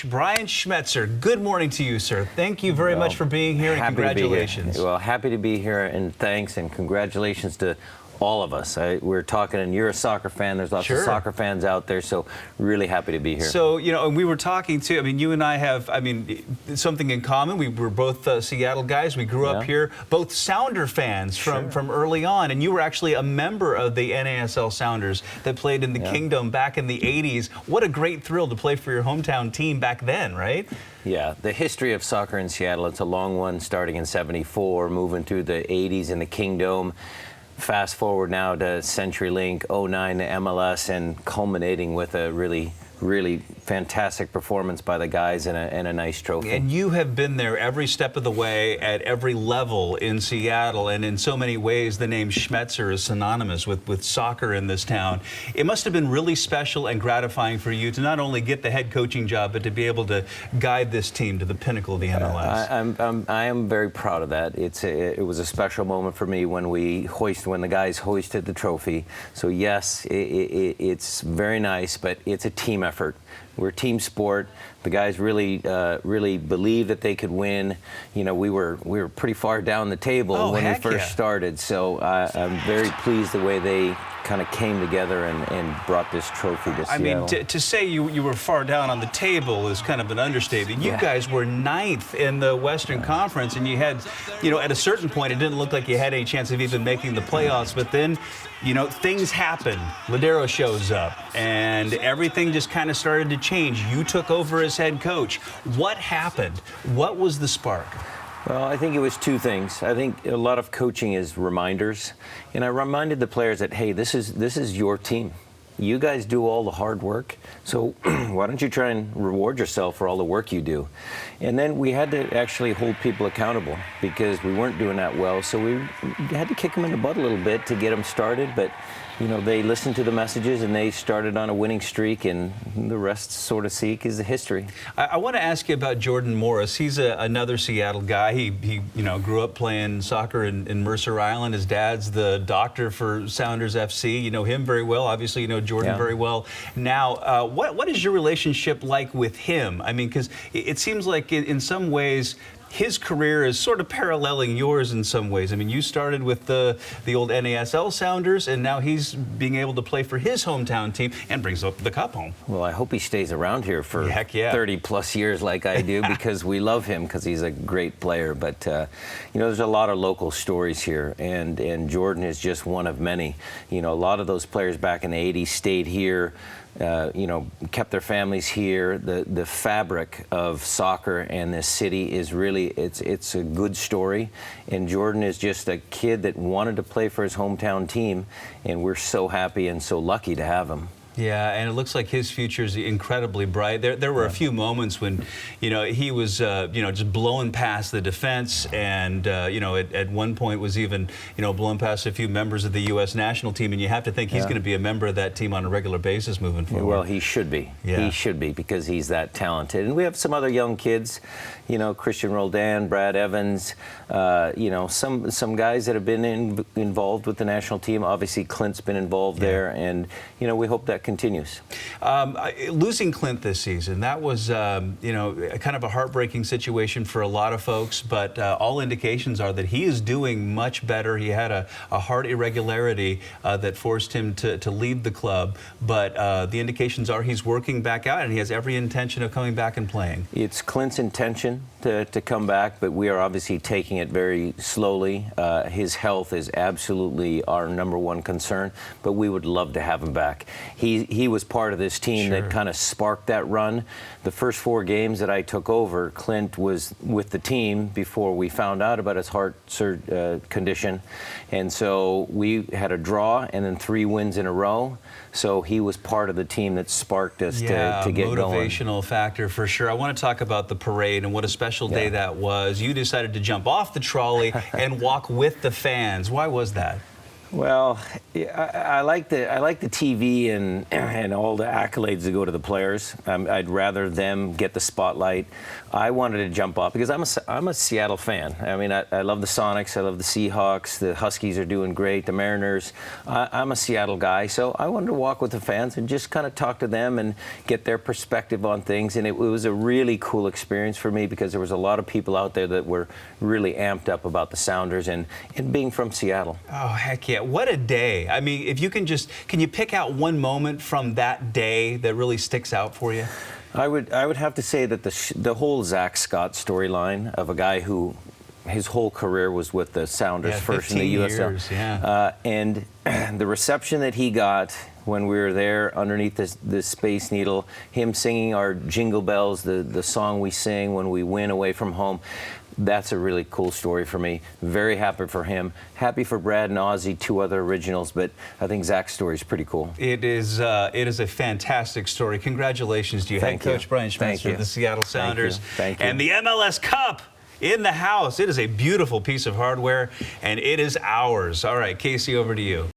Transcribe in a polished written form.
coach, Brian Schmetzer. Good morning to you, sir. Thank you very much for being here, and congratulations. Well, happy to be here, and thanks, and congratulations to all of us. We're talking, and you're a soccer fan. There's lots of soccer fans out there, so really happy to be here. So, you know, and we were talking too. I mean, you and I have, something in common. We were both Seattle guys. We grew up here, both Sounder fans from early on. And you were actually a member of the NASL Sounders that played in the Kingdom back in the 80s. What a great thrill to play for your hometown team back then, right? Yeah, the history of soccer in Seattle, it's a long one, starting in '74, moving through the 80s in the Kingdom. Fast forward now to CenturyLink, '09 to MLS, and culminating with a really fantastic performance by the guys and a nice trophy. And you have been there every step of the way at every level in Seattle, and in so many ways the name Schmetzer is synonymous with soccer in this town. It must have been really special and gratifying for you to not only get the head coaching job, but to be able to guide this team to the pinnacle of the MLS. I am very proud of that. It was a special moment for me when the guys hoisted the trophy. So yes, it's very nice, but it's a team effort. We're a team sport. The guys really believed that they could win. You know, we were pretty far down the table when we first started. So I'm very pleased the way they kind of came together and brought this trophy to Seattle. I mean, to say you were far down on the table is kind of an understatement. You guys were 9th in the Western Conference, and you had, at a certain point, it didn't look like you had any chance of even making the playoffs. But then, things happen. Ladero shows up, and everything just kind of started to change. You took over as head coach. What happened? What was the spark? Well, I think it was two things. I think a lot of coaching is reminders, and I reminded the players that, hey, this is your team. You guys do all the hard work, so why don't you try and reward yourself for all the work you do? And then we had to actually hold people accountable because we weren't doing that well, so we had to kick them in the butt a little bit to get them started, but they listened to the messages and they started on a winning streak, and the rest, so to speak, is the history. I want to ask you about Jordan Morris. He's another Seattle guy. He grew up playing soccer in Mercer Island. His dad's the doctor for Sounders FC. You know him very well. Obviously, you know Jordan very well. Now, what is your relationship like with him? I mean, because it seems like in some ways his career is sort of paralleling yours in some ways. I mean, you started with the old NASL Sounders, and now he's being able to play for his hometown team and brings up the cup home. Well, I hope he stays around here for 30-plus years like I do, because we love him because he's a great player. But, there's a lot of local stories here, and Jordan is just one of many. A lot of those players back in the 80s stayed here, kept their families here. The fabric of soccer and this city is really, it's a good story. And Jordan is just a kid that wanted to play for his hometown team, and we're so happy and so lucky to have him. Yeah, and it looks like his future is incredibly bright. There were a few moments when, he was, just blowing past the defense, and, at one point was even, blowing past a few members of the U.S. national team, and you have to think he's going to be a member of that team on a regular basis moving forward. Well, he should be. He should be, because he's that talented. And we have some other young kids, Christian Roldan, Brad Evans, some guys that have been involved with the national team. Obviously, Clint's been involved there, and, we hope that continues. Losing Clint this season, that was, kind of a heartbreaking situation for a lot of folks, but all indications are that he is doing much better. He had a heart irregularity that forced him to leave the club, but the indications are he's working back out, and he has every intention of coming back and playing. It's Clint's intention to come back, but we are obviously taking it very slowly. His health is absolutely our #1 concern, but we would love to have him back. He was part of this team that kind of sparked that run. The first 4 games that I took over, Clint was with the team before we found out about his heart condition. And so we had a draw and then 3 wins in a row. So he was part of the team that sparked us to get going. Motivational factor for sure. I want to talk about the parade and what a special day that was. You decided to jump off the trolley and walk with the fans. Why was that? Well, I like the TV and all the accolades that go to the players. I'd rather them get the spotlight. I wanted to jump off because I'm a Seattle fan. I mean, I love the Sonics, I love the Seahawks, the Huskies are doing great, the Mariners. I'm a Seattle guy, so I wanted to walk with the fans and just kind of talk to them and get their perspective on things. And it was a really cool experience for me because there was a lot of people out there that were really amped up about the Sounders and being from Seattle. Oh, heck yeah. What a day. I mean, if you can you pick out one moment from that day that really sticks out for you? I would have to say that the whole Zach Scott storyline of a guy who his whole career was with the Sounders, first in the USL. Years, yeah. And the reception that he got when we were there underneath the Space Needle, him singing our Jingle Bells, the song we sing when we win away from home, that's a really cool story for me. Very happy for him. Happy for Brad and Ozzy, 2 other originals, but I think Zach's story is pretty cool. It is a fantastic story. Congratulations to you, head coach Brian Schmetzer of the Seattle Sounders. Thank you. And the MLS Cup in the house. It is a beautiful piece of hardware, and it is ours. All right, Casey, over to you.